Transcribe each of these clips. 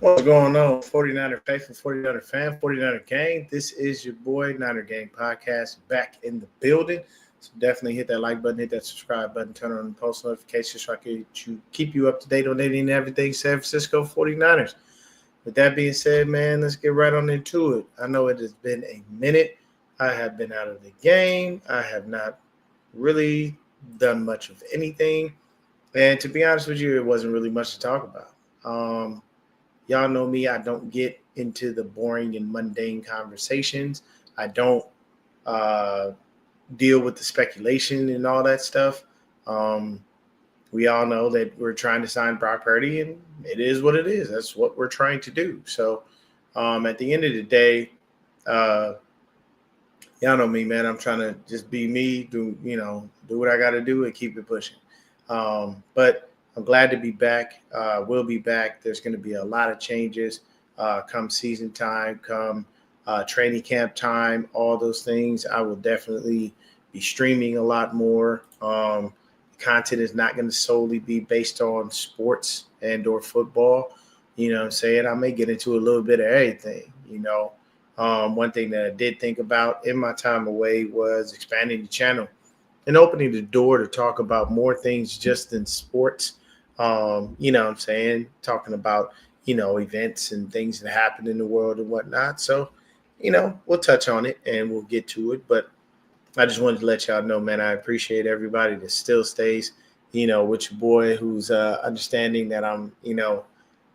What's going on, 49er faithful, 49er fan, 49er gang? This is your boy, Niner Gang Podcast, back in the building. So definitely hit that like button, hit that subscribe button, turn on the post notifications so I can keep you up to date on anything and everything San Francisco 49ers. With that being said, man, let's get right on into it. I know it has been a minute. I have been out of the game. I have not really done much of anything. And to be honest with you, it wasn't really much to talk about. Y'all know me. I don't get into the boring and mundane conversations. I don't uh, deal with the speculation and all that stuff. Um, we all know that we're trying to sign Brock Purdy, and it is what it is. That's what we're trying to do. So at the end of the day, uh, y'all know me, man. I'm trying to just be me, do what I got to do and keep it pushing. But I'm glad to be back. We'll be back. There's going to be a lot of changes come season time, come training camp time, all those things. I will definitely be streaming a lot more. Content is not going to solely be based on sports and or football. You know what I'm saying? I may get into a little bit of everything. One thing that I did think about in my time away was expanding the channel and opening the door to talk about more things just in sports. You know what I'm saying? Talking about, events and things that happen in the world and whatnot. So, we'll touch on it and we'll get to it. But I just wanted to let y'all know, man, I appreciate everybody that still stays, with your boy who's understanding that I'm,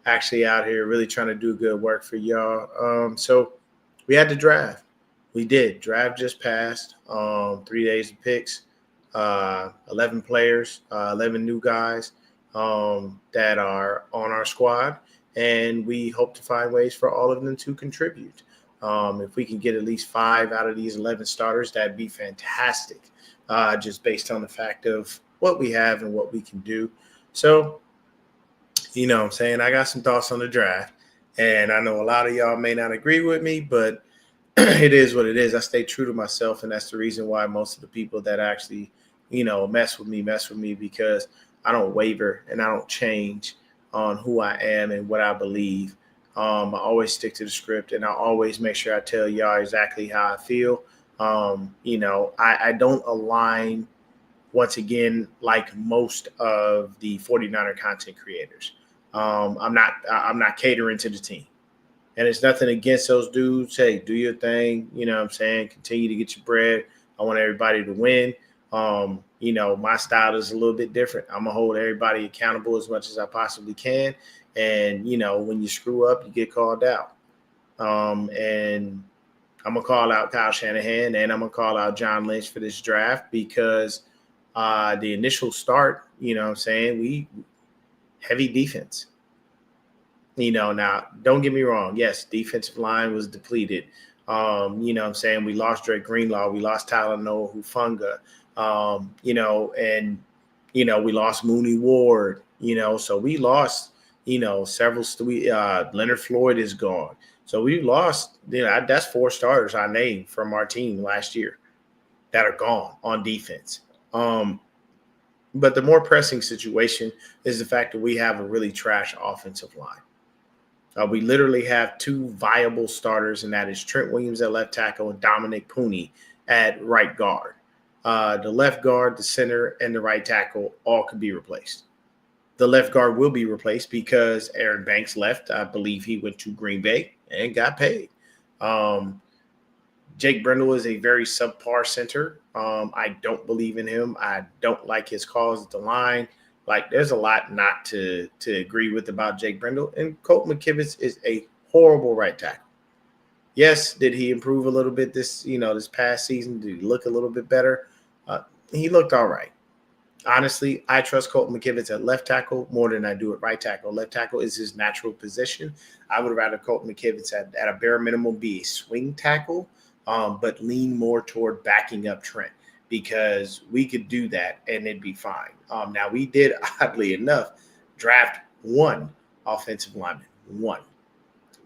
actually out here really trying to do good work for y'all. So we had the draft. We did. Draft just passed. 3 days of picks. 11 players, 11 new guys that are on our squad, and we hope to find ways for all of them to contribute. If we can get at least 5 out of these 11 starters, that'd be fantastic, just based on the fact of what we have and what we can do. So, you know what I'm saying? I got some thoughts on the draft, and I know a lot of y'all may not agree with me, but it is what it is. I stay true to myself, and that's the reason why most of the people that actually, mess with me because I don't waver and I don't change on who I am and what I believe. I always stick to the script, and I always make sure I tell y'all exactly how I feel. I don't align, once again, like most of the 49er content creators. I'm not catering to the team. And it's nothing against those dudes. Hey, do your thing. You know what I'm saying? Continue to get your bread. I want everybody to win. My style is a little bit different. I'm going to hold everybody accountable as much as I possibly can. And, when you screw up, you get called out. And I'm going to call out Kyle Shanahan, and I'm going to call out John Lynch for this draft because the initial start, we heavy defense. Now, don't get me wrong. Yes, defensive line was depleted. We lost Drake Greenlaw. We lost Tyler Noah Hufanga. We lost Mooney Ward, so we lost, several. Leonard Floyd is gone. So we lost, that's 4 starters I named from our team last year that are gone on defense. But the more pressing situation is the fact that we have a really trash offensive line. We literally have 2 viable starters, and that is Trent Williams at left tackle and Dominic Pooney at right guard. The left guard, the center, and the right tackle all could be replaced. The left guard will be replaced because Aaron Banks left. I believe he went to Green Bay and got paid. Jake Brendel is a very subpar center. I don't believe in him. I don't like his calls at the line. Like, there's a lot not to agree with about Jake Brendel. And Colt McKivitz is a horrible right tackle. Yes, did he improve a little bit this past season? Did he look a little bit better? He looked all right. Honestly, I trust Colt McKivitz at left tackle more than I do at right tackle. Left tackle is his natural position. I would rather Colt McKivitz at a bare minimum be a swing tackle, but lean more toward backing up Trent, because we could do that and it'd be fine. Now, we did, oddly enough, draft 1 offensive lineman. 1.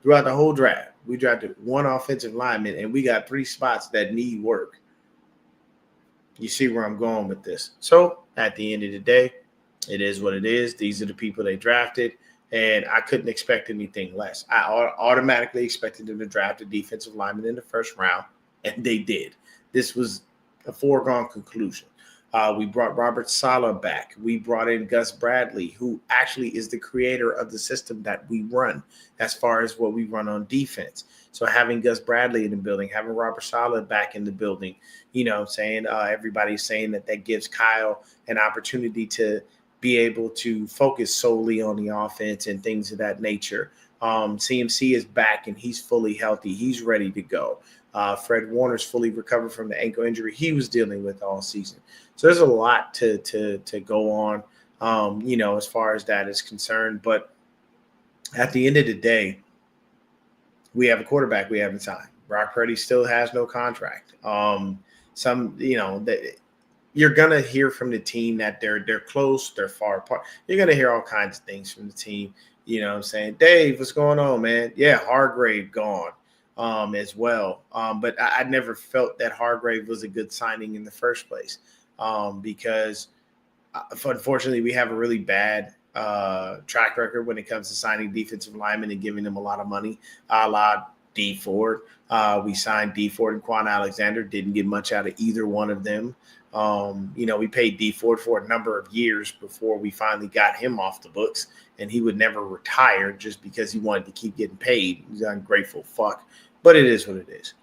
Throughout the whole draft, we drafted 1 offensive lineman, and we got 3 spots that need work. You see where I'm going with this. So, at the end of the day, it is what it is. These are the people they drafted, And I couldn't expect anything less. I automatically expected them to draft a defensive lineman in the first round, and they did. This was a foregone conclusion. We brought Robert Saleh back. We brought in Gus Bradley, who actually is the creator of the system that we run as far as what we run on defense. So having Gus Bradley in the building, having Robert Saleh back in the building, you know what I'm saying? Everybody's saying that gives Kyle an opportunity to be able to focus solely on the offense and things of that nature. CMC is back and he's fully healthy. He's ready to go. Fred Warner's fully recovered from the ankle injury he was dealing with all season. So there's a lot to go on, as far as that is concerned. But at the end of the day, we have a quarterback we haven't signed. Brock Purdy still has no contract. You're gonna hear from the team that they're close, they're far apart. You're gonna hear all kinds of things from the team. You know what I'm saying? Dave, what's going on, man? Yeah, Hargrave gone as well. But I never felt that Hargrave was a good signing in the first place because unfortunately we have a really bad track record when it comes to signing defensive linemen and giving them a lot of money, a la Dee Ford. We signed Dee Ford and Quan Alexander, didn't get much out of either one of them. We paid Dee Ford for a number of years before we finally got him off the books, and he would never retire just because he wanted to keep getting paid. He's an ungrateful fuck, but it is what it is.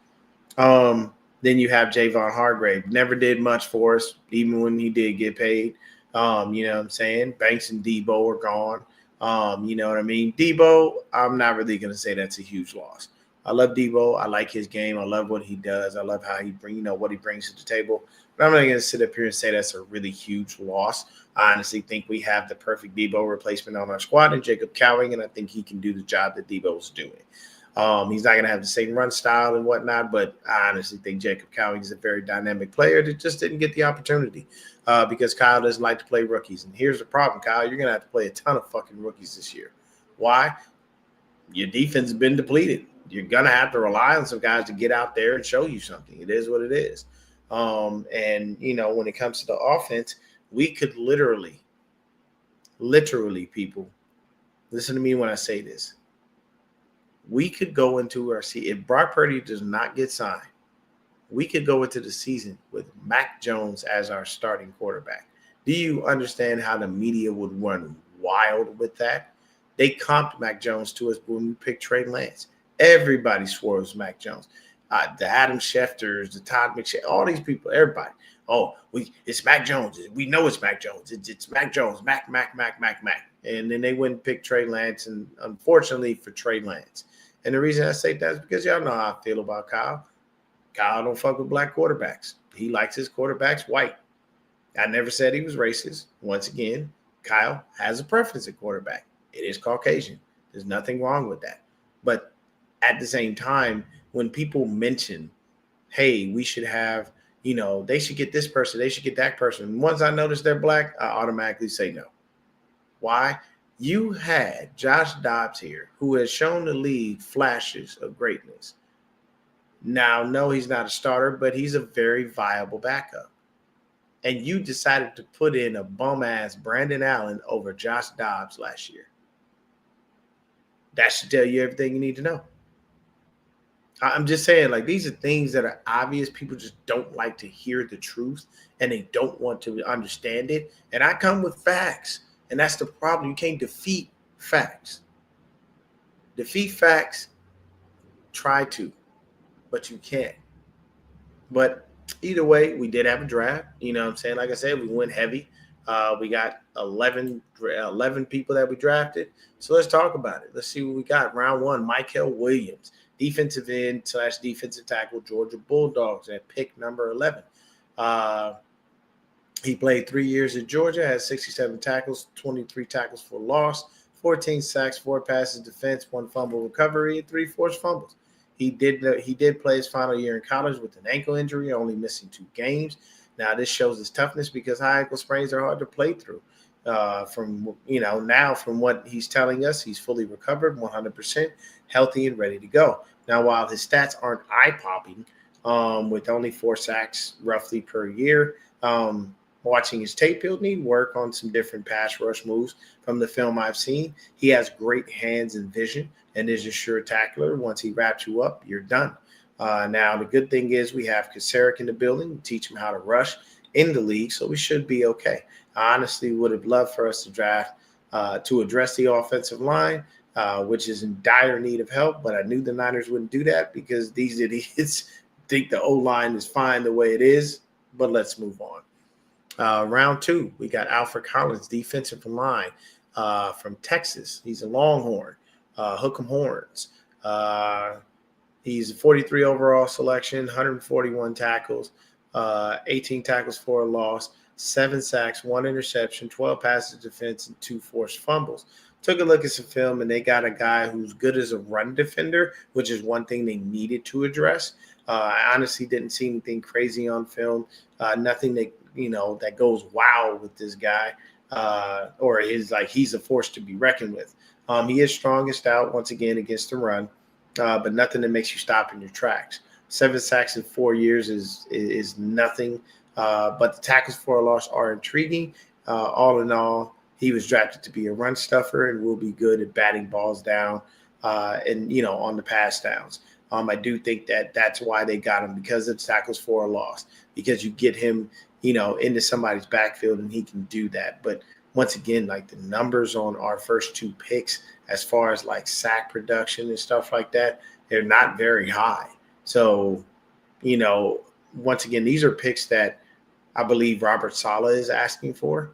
Then you have Javon Hargrave, never did much for us, even when he did get paid. You know what I'm saying? Banks and Debo are gone. You know what I mean? Debo, I'm not really going to say that's a huge loss. I love Debo. I like his game. I love what he does. I love how he what he brings to the table. But I'm not going to sit up here and say that's a really huge loss. I honestly think we have the perfect Debo replacement on our squad in Jacob Cowing, and I think he can do the job that Debo's doing. He's not going to have the same run style and whatnot, but I honestly think Jacob Cowing is a very dynamic player that just didn't get the opportunity because Kyle doesn't like to play rookies. And here's the problem, Kyle. You're going to have to play a ton of fucking rookies this year. Why? Your defense has been depleted. You're going to have to rely on some guys to get out there and show you something. It is what it is. When it comes to the offense, we could literally, people, listen to me when I say this. We could go into our season. If Brock Purdy does not get signed, we could go into the season with Mac Jones as our starting quarterback. Do you understand how the media would run wild with that? They comped Mac Jones to us when we picked Trey Lance. Everybody swore it was Mac Jones. The Adam Schefters, the Todd McShay, all these people, everybody. Oh, it's Mac Jones. We know it's Mac Jones. It's Mac Jones. Mac. And then they went and picked Trey Lance, and unfortunately for Trey Lance. And the reason I say that is because y'all know how I feel about Kyle. Kyle don't fuck with black quarterbacks. He likes his quarterbacks white. I never said he was racist. Once again, Kyle has a preference at quarterback. It is Caucasian. There's nothing wrong with that. But at the same time, when people mention, hey, we should have, they should get this person, they should get that person. Once I notice they're black, I automatically say no. Why? You had Josh Dobbs here, who has shown the league flashes of greatness. Now, no, he's not a starter, but he's a very viable backup. And you decided to put in a bum-ass Brandon Allen over Josh Dobbs last year. That should tell you everything you need to know. I'm just saying, these are things that are obvious. People just don't like to hear the truth, and they don't want to understand it. And I come with facts. And that's the problem. You can't defeat facts. Defeat facts, try to, but you can't. But either way, we did have a draft. You know what I'm saying? Like I said, we went heavy. We got 11 people that we drafted. So let's talk about it. Let's see what we got. Round 1, Mykel Williams, defensive end / defensive tackle, Georgia Bulldogs at pick number 11. He played 3 years at Georgia, has 67 tackles, 23 tackles for loss, 14 sacks, 4 passes defense, 1 fumble recovery, and 3 forced fumbles. He did play his final year in college with an ankle injury, only missing 2 games. Now this shows his toughness because high ankle sprains are hard to play through. From what he's telling us, he's fully recovered, 100% healthy and ready to go. Now, while his stats aren't eye-popping, with only 4 sacks roughly per year, Watching his tape, he'll need work on some different pass rush moves from the film I've seen. He has great hands and vision and is a sure tackler. Once he wraps you up, you're done. Now, the good thing is we have Kasarik in the building, teach him how to rush in the league, so we should be okay. I honestly would have loved for us to draft to address the offensive line, which is in dire need of help, but I knew the Niners wouldn't do that because these idiots think the O-line is fine the way it is, but let's move on. Round 2, we got Alfred Collins, defensive line from Texas. He's a Longhorn, Hook'em Horns. He's a 43 overall selection, 141 tackles, 18 tackles for a loss, 7 sacks, 1 interception, 12 passes defense, and 2 forced fumbles. Took a look at some film, and they got a guy who's good as a run defender, which is one thing they needed to address. I honestly didn't see anything crazy on film, nothing that that goes wow with this guy, or is like he's a force to be reckoned with. He is strongest out once again against the run, but nothing that makes you stop in your tracks. 7 sacks in 4 years is nothing, but the tackles for a loss are intriguing. All in all, he was drafted to be a run stuffer and will be good at batting balls down and on the pass downs. I do think that that's why they got him, because of tackles for a loss, because you get him into somebody's backfield and he can do that. But once again, like the numbers on our first 2 picks, as far as like sack production and stuff like that, they're not very high. So, once again, these are picks that I believe Robert Saleh is asking for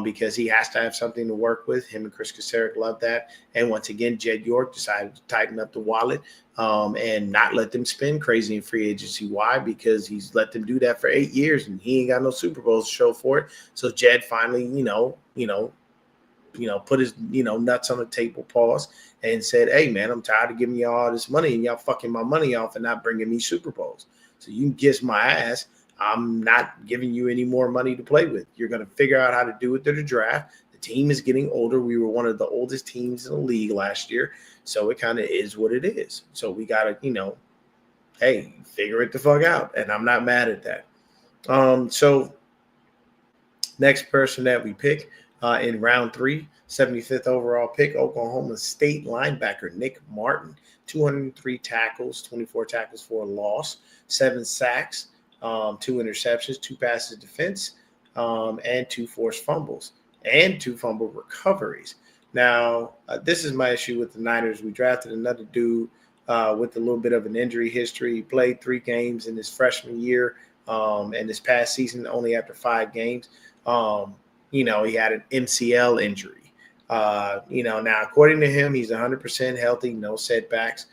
because he has to have something to work with. Him and Chris Kasarik love that. And once again, Jed York decided to tighten up the wallet and not let them spend crazy in free agency. Why? Because he's let them do that for 8 years and he ain't got no Super Bowls to show for it. So Jed finally, put his, nuts on the table, pause, and said, hey, man, I'm tired of giving y'all all this money and y'all fucking my money off and not bringing me Super Bowls. So you can kiss my ass. I'm not giving you any more money to play with. You're going to figure out how to do it through the draft. The team is getting older. We were one of the oldest teams in the league last year. So it kind of is what it is. So we got to, hey, figure it the fuck out. And I'm not mad at that. So next person that we pick in round 3, 75th overall pick, Oklahoma State linebacker Nick Martin, 203 tackles, 24 tackles for a loss, 7 sacks, 2 interceptions, 2 passes defense, and 2 forced fumbles, and 2 fumble recoveries. Now, this is my issue with the Niners. We drafted another dude with a little bit of an injury history. He played 3 games in his freshman year, and this past season only after 5 games. He had an MCL injury. Now, according to him, he's 100% healthy, no setbacks.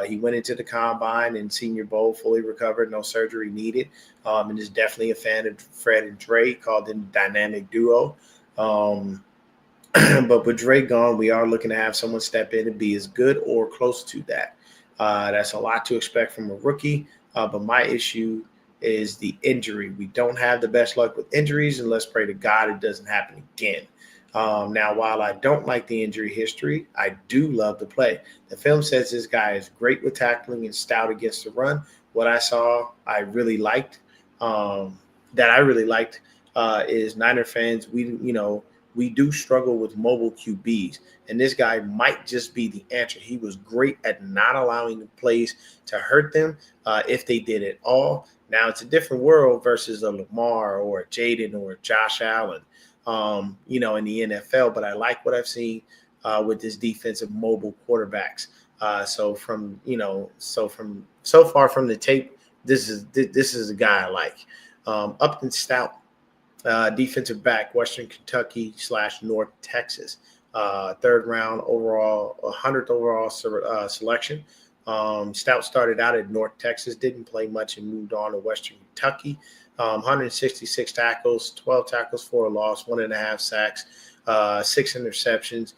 He went into the combine and Senior Bowl fully recovered, no surgery needed, and is definitely a fan of Fred and Dre, called them the dynamic duo. But with Dre gone, we are looking to have someone step in and be as good or close to that. That's a lot to expect from a rookie, but my issue is the injury. We don't have the best luck with injuries, and let's pray to God it doesn't happen again. Now, while I don't like the injury history, I do love the play. The film says this guy is great with tackling and stout against the run. What I saw, I really liked. Is Niner fans, we do struggle with mobile QBs, and this guy might just be the answer. He was great at not allowing the plays to hurt them if they did at all. Now, it's a different world versus a Lamar or a Jaden or a Josh Allen. In the NFL, but I like what I've seen with this defensive mobile quarterbacks. So far from the tape, this is a guy I like. Upton Stout, defensive back, Western Kentucky / North Texas, 3rd round overall, 100th overall selection. Stout started out at North Texas, didn't play much and moved on to Western Kentucky. 166 tackles, 12 tackles for a loss, 1.5 sacks, 6 interceptions,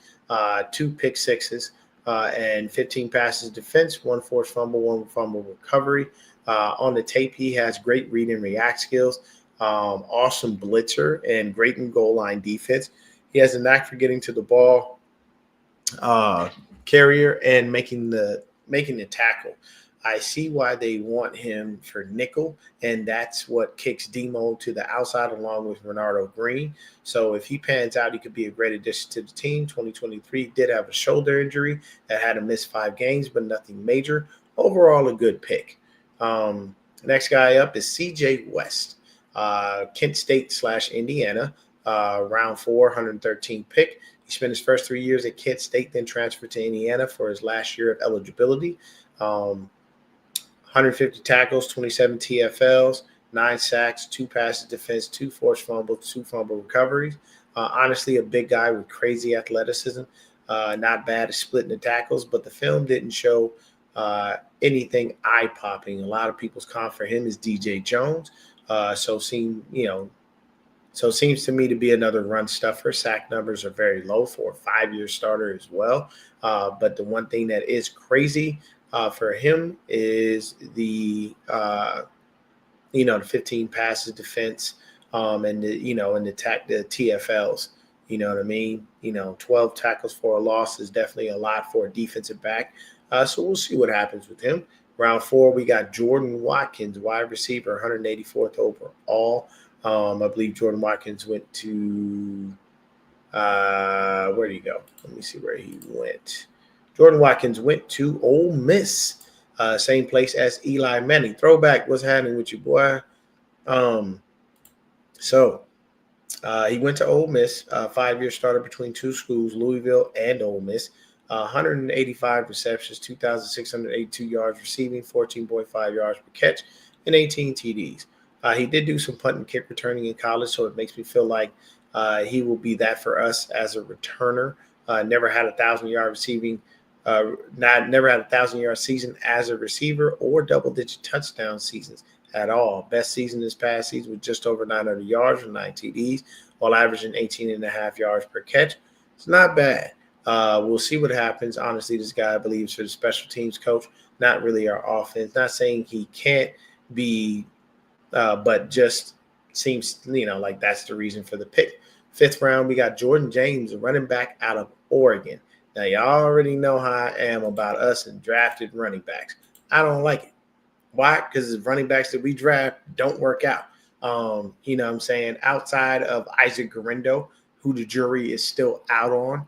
2 pick sixes, and 15 passes defense, 1 forced fumble, 1 fumble recovery. On the tape, he has great read and react skills, awesome blitzer, and great in goal line defense. He has a knack for getting to the ball carrier and making the tackle. I see why they want him for nickel, and that's what kicks Demo to the outside along with Renardo Green. So if he pans out, he could be a great addition to the team. 2023 did have a shoulder injury that had to miss 5 games, but nothing major. Overall, a good pick. Next guy up is CJ West, Kent State/Indiana, round 4, 113 pick. He spent his first 3 years at Kent State, then transferred to Indiana for his last year of eligibility. 150 tackles, 27 TFLs, 9 sacks, 2 passes defense, 2 forced fumbles, 2 fumble recoveries. Honestly, a big guy with crazy athleticism. Not bad at splitting the tackles, but the film didn't show anything eye-popping. A lot of people's comp for him is DJ Jones. So it seems to me to be another run stuffer. Sack numbers are very low for a 5-year starter as well. But the one thing that is crazy for him is the 15 passes defense and the TFLs. You know what I mean? 12 tackles for a loss is definitely a lot for a defensive back. So we'll see what happens with him. Round 4, we got Jordan Watkins, wide receiver, 184th overall. I believe Jordan Watkins went to where did he go? Let me see where he went. Jordan Watkins went to Ole Miss, same place as Eli Manning. Throwback, what's happening with you, boy? He went to Ole Miss, 5-year starter between 2 schools, Louisville and Ole Miss. 185 receptions, 2,682 yards receiving, 14.5 yards per catch, and 18 TDs. He did do some punt and kick returning in college, so it makes me feel like he will be that for us as a returner. Never had 1,000-yard receiving, never had a 1,000-yard season as a receiver or double-digit touchdown seasons at all. Best season this past season was just over 900 yards with 9 TDs, while averaging 18.5 yards per catch. It's not bad. We'll see what happens. Honestly, this guy, I believe, is for the special teams coach, not really our offense. Not saying he can't be, but just seems, like that's the reason for the pick. 5th round, we got Jordan James, a running back out of Oregon. Now, y'all already know how I am about us and drafted running backs. I don't like it. Why? Because the running backs that we draft don't work out. You know what I'm saying? Outside of Isaac Guerendo, who the jury is still out on,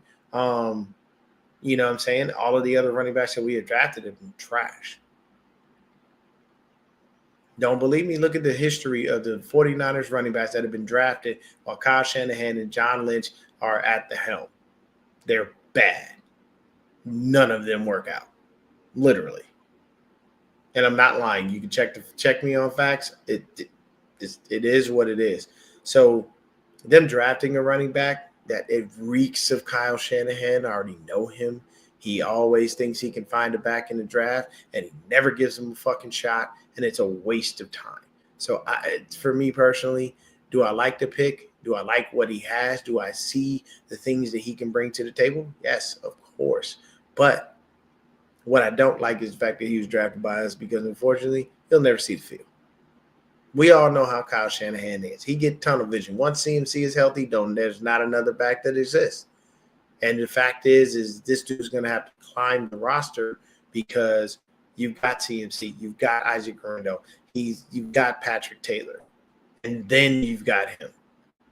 you know what I'm saying? All of the other running backs that we have drafted have been trash. Don't believe me? Look at the history of the 49ers running backs that have been drafted while Kyle Shanahan and John Lynch are at the helm. They're bad. None of them work out, literally. And I'm not lying. You can check me on facts. It is what it is. So them drafting a running back that it reeks of Kyle Shanahan. I already know him. He always thinks he can find a back in the draft, and he never gives him a fucking shot, and it's a waste of time. So for me personally, do I like the pick? Do I like what he has? Do I see the things that he can bring to the table? Yes, of course. But what I don't like is the fact that he was drafted by us because, unfortunately, he'll never see the field. We all know how Kyle Shanahan is. He gets tunnel vision. Once CMC is healthy, there's not another back that exists. And the fact is this dude's going to have to climb the roster because you've got CMC, you've got Isaac Guerendo, you've got Patrick Taylor, and then you've got him.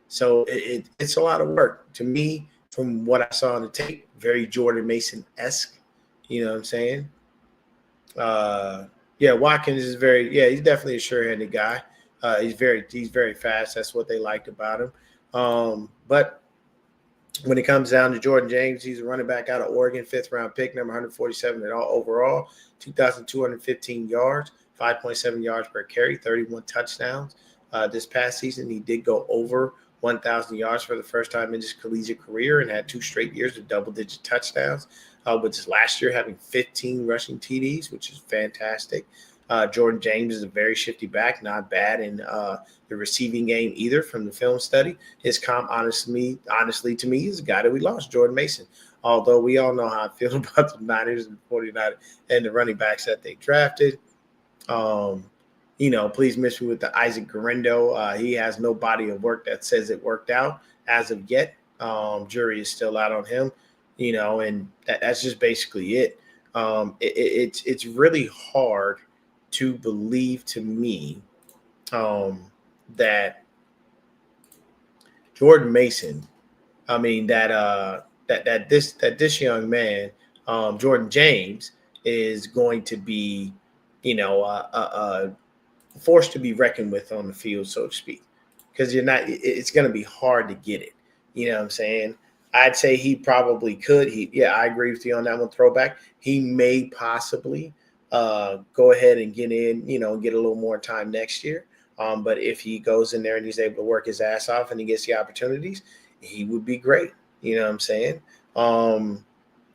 So it's a lot of work. To me, from what I saw on the tape, very Jordan Mason-esque. You know what I'm saying? Watkins is he's definitely a sure-handed guy. He's very fast. That's what they liked about him. But when it comes down to Jordan James, he's a running back out of Oregon, 5th round pick, number 147 at all overall, 2,215 yards, 5.7 yards per carry, 31 touchdowns. This past season, he did go over 1,000 yards for the first time in his collegiate career and had 2 straight years of double-digit touchdowns. With his last year having 15 rushing TDs, which is fantastic. Jordan James is a very shifty back, not bad in the receiving game either from the film study. His comp, honestly to me, is a guy that we lost, Jordan Mason. Although we all know how I feel about the Niners and 49ers and the running backs that they drafted. Please miss me with the Isaac Guerendo. He has no body of work that says it worked out as of yet. Jury is still out on him. And that's just basically it. It's really hard to believe to me that Jordan Mason, I mean that this young man, Jordan James, is going to be, force to be reckoned with on the field, so to speak, because you're not. It's going to be hard to get it. You know what I'm saying? I'd say he probably could. Yeah, I agree with you on that one. Throwback. He may possibly go ahead and get in, get a little more time next year. But if he goes in there and he's able to work his ass off and he gets the opportunities, he would be great. You know what I'm saying?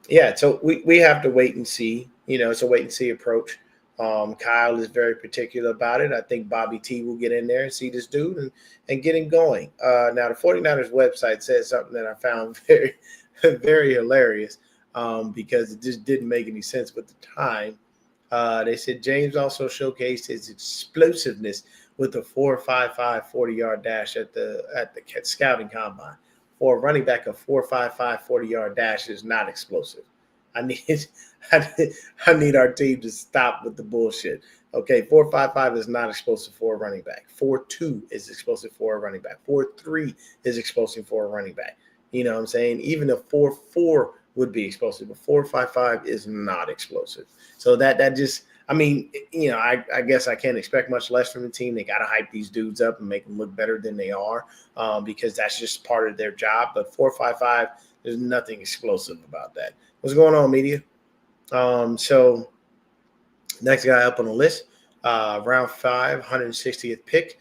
Yeah, so we have to wait and see. It's a wait and see approach. Kyle is very particular about it. I think Bobby T will get in there and see this dude and get him going. Now, the 49ers website says something that I found very, very hilarious because it just didn't make any sense with the time. They said James also showcased his explosiveness with the 4.55 40-yard dash at the scouting combine. For a running back, a 4.55 40-yard dash is not explosive. I need our team to stop with the bullshit. Okay, 4.55 is not explosive for a running back. 4.2 is explosive for a running back. 4.3 is explosive for a running back. You know what I'm saying? Even a 4.4 would be explosive, but 4.55 is not explosive. So that just, I mean, I guess I can't expect much less from the team. They got to hype these dudes up and make them look better than they are because that's just part of their job. But 4.55, there's nothing explosive about that. What's going on, media? So next guy up on the list, round 5, 160th pick,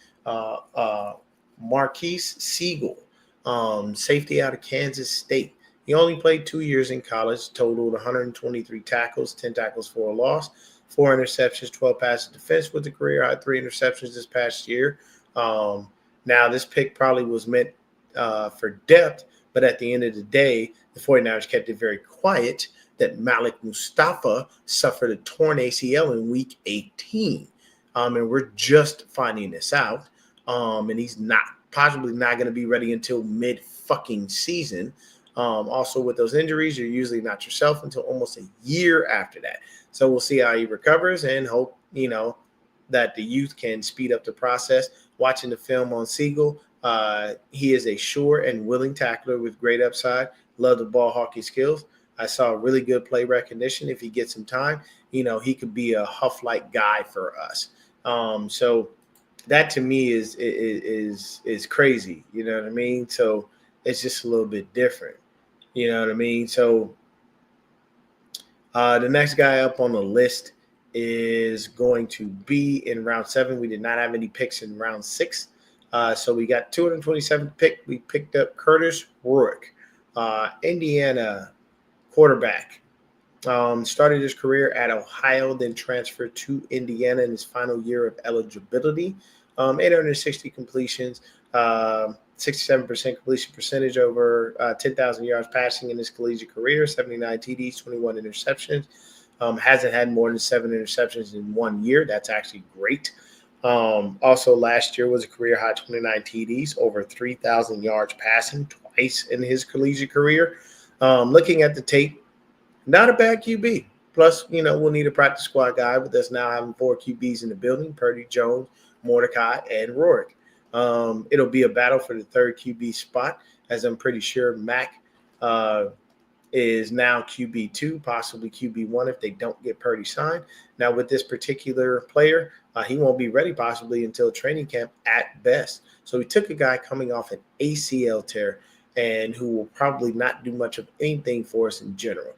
Marquise Siegel, safety out of Kansas State. He only played 2 years in college, totaled 123 tackles, 10 tackles for a loss, 4 interceptions, 12 passes defense with a career high 3 interceptions this past year. Now, this pick probably was meant for depth, but at the end of the day, the 49ers kept it very quiet that Malik Mustafa suffered a torn ACL in week 18. And we're just finding this out. And he's possibly not going to be ready until mid-fucking season. Also, with those injuries, you're usually not yourself until almost a year after that. So we'll see how he recovers and hope, that the youth can speed up the process. Watching the film on Siegel, he is a sure and willing tackler with great upside. Love the ball hockey skills. I saw really good play recognition. If he gets some time, he could be a Huff-like guy for us. So that to me is crazy. You know what I mean? So it's just a little bit different. You know what I mean? So the next guy up on the list is going to be in round 7. We did not have any picks in round 6. So we got 227th pick. We picked up Curtis Rourke, Indiana quarterback. Started his career at Ohio, then transferred to Indiana in his final year of eligibility. 860 completions, 67% completion percentage over 10,000 yards passing in his collegiate career, 79 TDs, 21 interceptions. Hasn't had more than 7 interceptions in 1 year. That's actually great. Also, last year was a career high 29 TDs, over 3,000 yards passing twice in his collegiate career. Looking at the tape, not a bad QB. Plus, we'll need a practice squad guy with us now having 4 QBs in the building: Purdy, Jones, Mordecai, and Rourke. It'll be a battle for the 3rd QB spot, as I'm pretty sure Mac is now QB2, possibly QB1 if they don't get Purdy signed. Now, with this particular player, he won't be ready possibly until training camp at best. So we took a guy coming off an ACL tear and who will probably not do much of anything for us in general.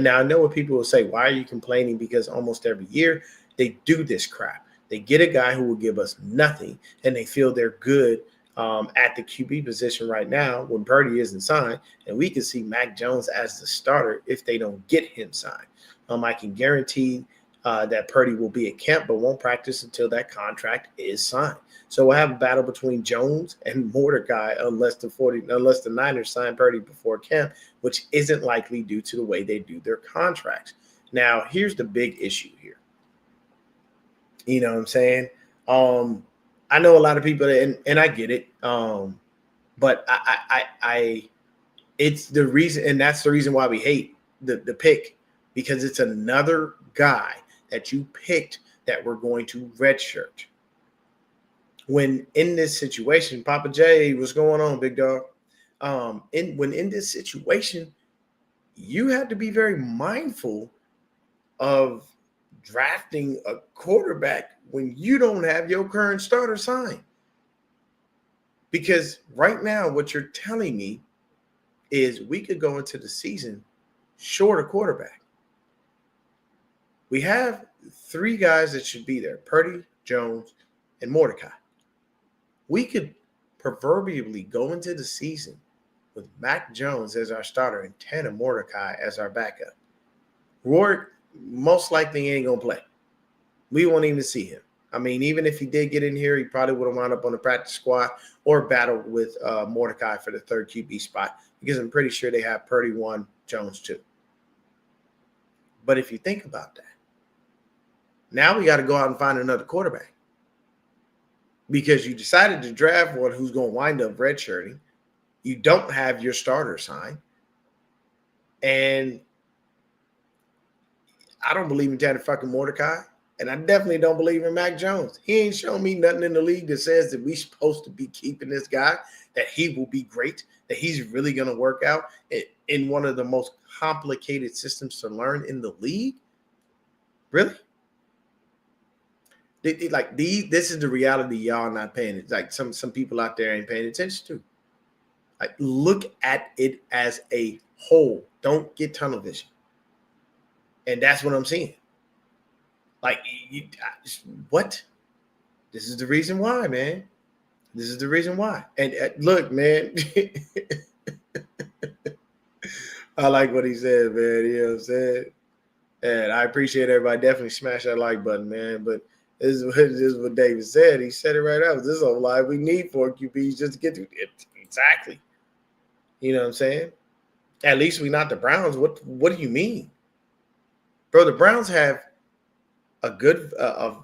Now, I know what people will say, why are you complaining? Because almost every year they do this crap. They get a guy who will give us nothing, and they feel they're good at the QB position right now when Purdy isn't signed, and we can see Mac Jones as the starter if they don't get him signed. I can guarantee that Purdy will be at camp but won't practice until that contract is signed. So we'll have a battle between Jones and Mordecai unless the Niners sign Purdy before camp, which isn't likely due to the way they do their contracts. Now, here's the big issue here. You know what I'm saying? I know a lot of people, and I get it. But I it's the reason, and that's the reason why we hate the pick, because it's another guy that you picked that we're going to redshirt. When in this situation, Papa J, what's going on, big dog? In this situation, you have to be very mindful of drafting a quarterback when you don't have your current starter signed. Because right now, what you're telling me is we could go into the season short a quarterback. We have 3 guys that should be there: Purdy, Jones, and Mordecai. We could proverbially go into the season with Mac Jones as our starter and Tanner Mordecai as our backup. Rourke most likely ain't going to play. We won't even see him. I mean, even if he did get in here, he probably would have wound up on the practice squad or battled with Mordecai for the 3rd QB spot, because I'm pretty sure they have Purdy 1, Jones 2. But if you think about that, now we got to go out and find another quarterback, because you decided to draft one who's going to wind up redshirting. You don't have your starter signed. And I don't believe in Tanner fucking Mordecai. And I definitely don't believe in Mac Jones. He ain't shown me nothing in the league that says that we're supposed to be keeping this guy, that he will be great, that he's really going to work out in one of the most complicated systems to learn in the league. Really? This is the reality y'all not paying it. Like some people out there ain't paying attention to. Like, look at it as a whole. Don't get tunnel vision. And that's what I'm seeing. Like, what? This is the reason why, man. This is the reason why. And look, man. I like what he said, man. You know what I'm saying? And I appreciate everybody. Definitely smash that like button, man. But this is what David said. He said it right out. This is a lie we need 4 QBs just to get through it. Exactly. You know what I'm saying? At least we're not the Browns. What do you mean? Bro, the Browns have a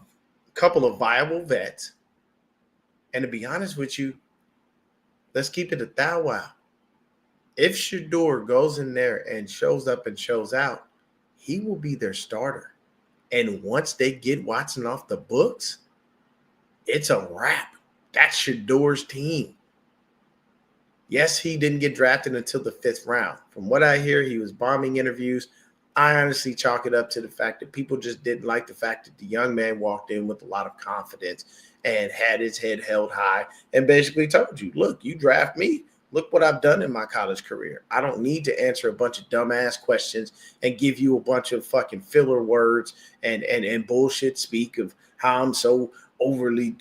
couple of viable vets. And to be honest with you, let's keep it a thou wow. If Shedeur goes in there and shows up and shows out, he will be their starter. And once they get Watson off the books, it's a wrap. That's Shedeur's team. Yes, he didn't get drafted until the 5th round. From what I hear, he was bombing interviews. I honestly chalk it up to the fact that people just didn't like the fact that the young man walked in with a lot of confidence and had his head held high and basically told you, look, you draft me. Look what I've done in my college career. I don't need to answer a bunch of dumbass questions and give you a bunch of fucking filler words and bullshit speak of how I'm so overly,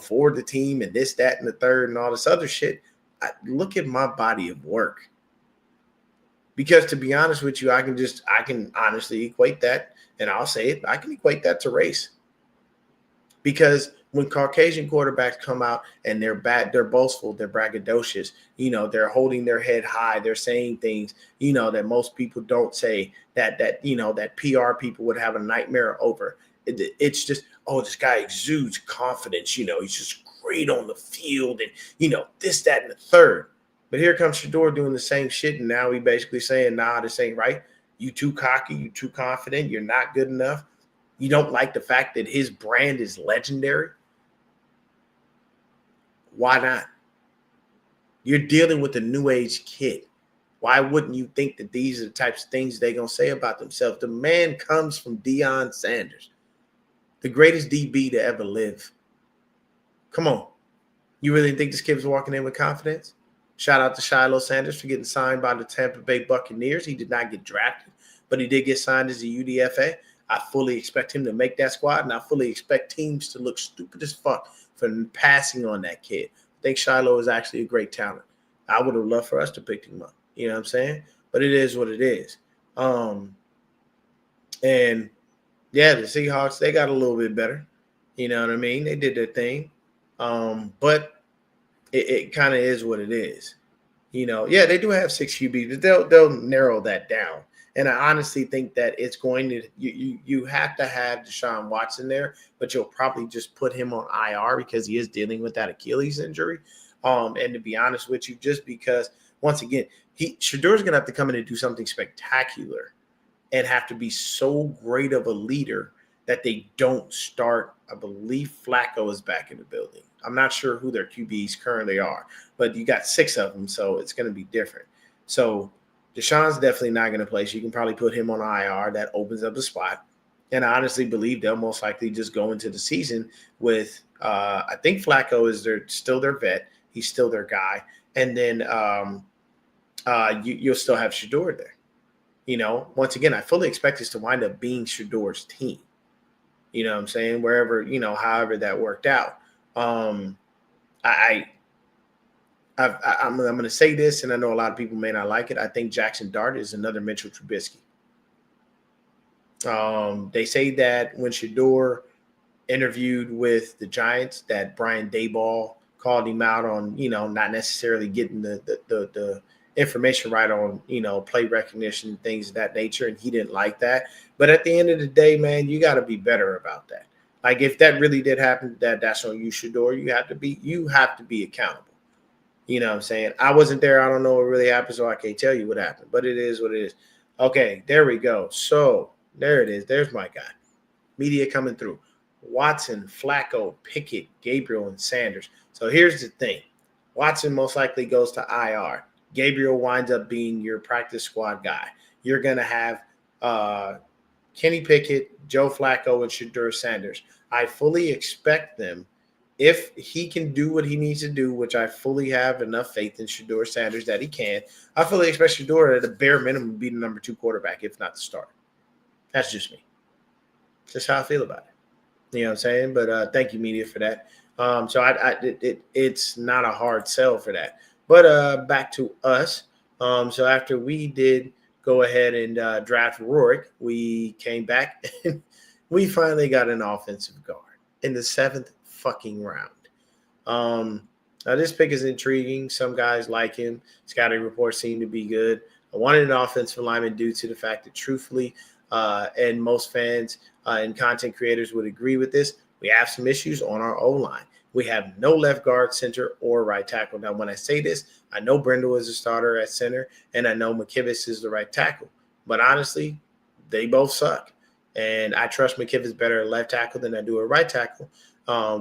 for the team and this, that, and the third and all this other shit. Look at my body of work. Because to be honest with you, I can honestly equate that, and I'll say it, I can equate that to race. Because when Caucasian quarterbacks come out and they're bad, they're boastful, they're braggadocious, they're holding their head high, they're saying things, that most people don't say, that PR people would have a nightmare over. It's just, this guy exudes confidence, he's just great on the field and, this, that, and the third. But here comes Shedeur doing the same shit, and now he basically saying, nah, this ain't right. You too cocky, you too confident, you're not good enough. You don't like the fact that his brand is legendary. Why not? You're dealing with a new age kid. Why wouldn't you think that these are the types of things they're going to say about themselves? The man comes from Deion Sanders, the greatest DB to ever live. Come on. You really think this kid was walking in with confidence? Shout out to Shiloh Sanders for getting signed by the Tampa Bay Buccaneers. He did not get drafted, but he did get signed as a UDFA. I fully expect him to make that squad, and I fully expect teams to look stupid as fuck for passing on that kid. I think Shiloh is actually a great talent. I would have loved for us to pick him up. You know what I'm saying? But it is what it is. And, yeah, the Seahawks, they got a little bit better. You know what I mean? They did their thing. But it kind of is what it is. Yeah, they do have 6 QBs, but they'll narrow that down. And I honestly think that it's going to you have to have Deshaun Watson there, but you'll probably just put him on IR because he is dealing with that Achilles injury. And to be honest with you, just because once again, Shedeur's gonna have to come in and do something spectacular and have to be so great of a leader that they don't start. I believe Flacco is back in the building. I'm not sure who their QBs currently are, but you got 6 of them, so it's going to be different. So Deshaun's definitely not going to play. So you can probably put him on IR. That opens up the spot. And I honestly believe they'll most likely just go into the season with, I think Flacco is still their vet. He's still their guy. And then you'll still have Shedeur there. Once again, I fully expect this to wind up being Shedor's team. You know what I'm saying? Wherever, however that worked out. I'm going to say this, and I know a lot of people may not like it. I think Jackson Dart is another Mitchell Trubisky. They say that when Shedeur interviewed with the Giants, that Brian Daboll called him out on, not necessarily getting the information right on, play recognition and things of that nature, and he didn't like that. But at the end of the day, man, you got to be better about that. Like, if that really did happen, that's on you, Shedeur. You have to be accountable. You know what I'm saying? I wasn't there. I don't know what really happened, so I can't tell you what happened. But it is what it is. Okay, there we go. So there it is. There's my guy. Media coming through. Watson, Flacco, Pickett, Gabriel, and Sanders. So here's the thing. Watson most likely goes to IR. Gabriel winds up being your practice squad guy. You're going to have Kenny Pickett, Joe Flacco, and Shedeur Sanders. I fully expect them, if he can do what he needs to do, which I fully have enough faith in Shedeur Sanders that he can, I fully expect Shedeur at a bare minimum to be the number 2 quarterback, if not the starter. That's just me. Just how I feel about it. You know what I'm saying? But thank you, media, for that. So it's not a hard sell for that. But back to us. So after we did go ahead and draft Rourke, we came back and we finally got an offensive guard in the 7th fucking round. Now this pick is intriguing. Some guys like him. Scouting reports seem to be good. I wanted an offensive lineman due to the fact that, truthfully, and most fans and content creators would agree with this, we have some issues on our O-line. We have no left guard, center, or right tackle. Now, when I say this, I know Brendel is a starter at center, and I know McKivitz is the right tackle. But honestly, they both suck. And I trust McKivitz better at left tackle than I do at right tackle,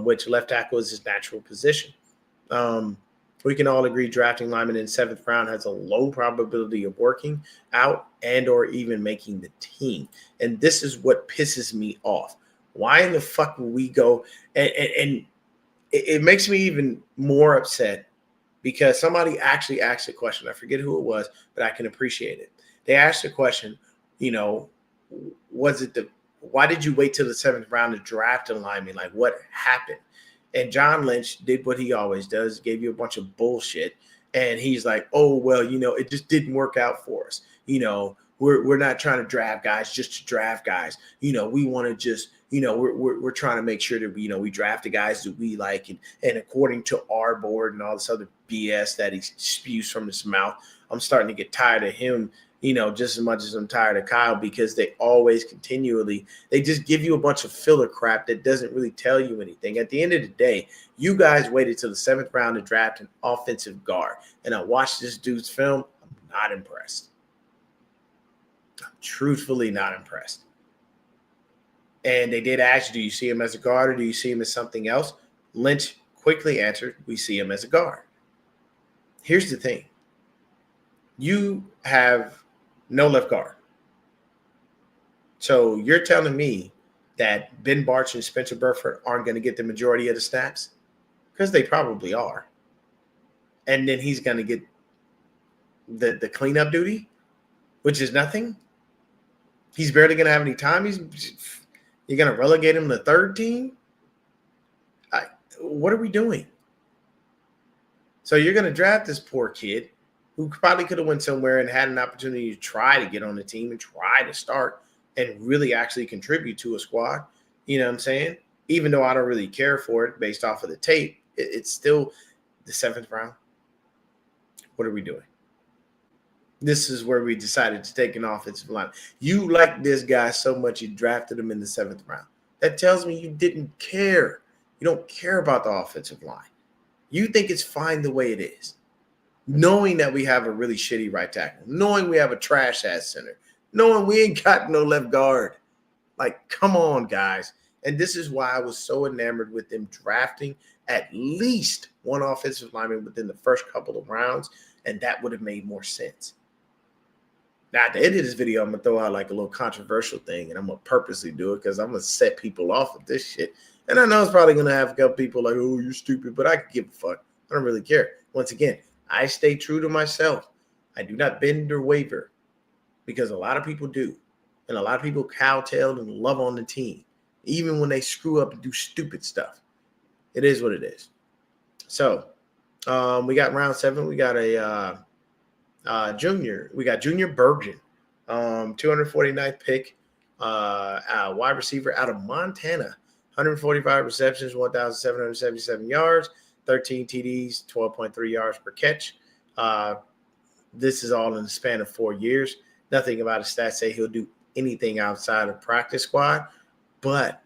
which left tackle is his natural position. We can all agree drafting linemen in 7th round has a low probability of working out and or even making the team. And this is what pisses me off. Why in the fuck would we go? And it makes me even more upset because somebody actually asked a question. I forget who it was, but I can appreciate it. They asked the question, why did you wait till the 7th round to draft a lineman? Like, what happened? And John Lynch did what he always does, gave you a bunch of bullshit. And he's like, oh, well, it just didn't work out for us. We're not trying to draft guys just to draft guys. We want to just, we're trying to make sure that, we draft the guys that we like and according to our board and all this other BS that he spews from his mouth. I'm starting to get tired of him, just as much as I'm tired of Kyle, because they always they just give you a bunch of filler crap that doesn't really tell you anything. At the end of the day, you guys waited till the 7th round to draft an offensive guard. And I watched this dude's film. I'm not impressed. I'm truthfully not impressed. And they did ask, do you see him as a guard or do you see him as something else? Lynch quickly answered, we see him as a guard. Here's the thing. You have no left guard. So you're telling me that Ben Barch and Spencer Burford aren't going to get the majority of the snaps? Because they probably are. And then he's going to get the cleanup duty, which is nothing. He's barely going to have any time. You're going to relegate him to the 3rd team? What are we doing? So you're going to draft this poor kid who probably could have went somewhere and had an opportunity to try to get on the team and try to start and really actually contribute to a squad. You know what I'm saying? Even though I don't really care for it based off of the tape, it's still the 7th round. What are we doing? This is where we decided to take an offensive line. You like this guy so much you drafted him in the 7th round. That tells me you didn't care. You don't care about the offensive line. You think it's fine the way it is. Knowing that we have a really shitty right tackle, knowing we have a trash-ass center, knowing we ain't got no left guard. Like, come on, guys. And this is why I was so enamored with them drafting at least one offensive lineman within the first couple of rounds, and that would have made more sense. Now, at the end of this video, I'm going to throw out like a little controversial thing, and I'm going to purposely do it because I'm going to set people off with this shit. And I know it's probably going to have a couple people like, oh, you're stupid, but I can give a fuck. I don't really care. Once again, I stay true to myself. I do not bend or waver because a lot of people do. And a lot of people cowtail and love on the team, even when they screw up and do stupid stuff. It is what it is. So we got round 7. We got a junior. We got Junior Bergen, 249th pick, wide receiver out of Montana. 145 receptions, 1,777 yards, 13 TDs, 12.3 yards per catch. This is all in the span of 4 years. Nothing about his stats say he'll do anything outside of practice squad, but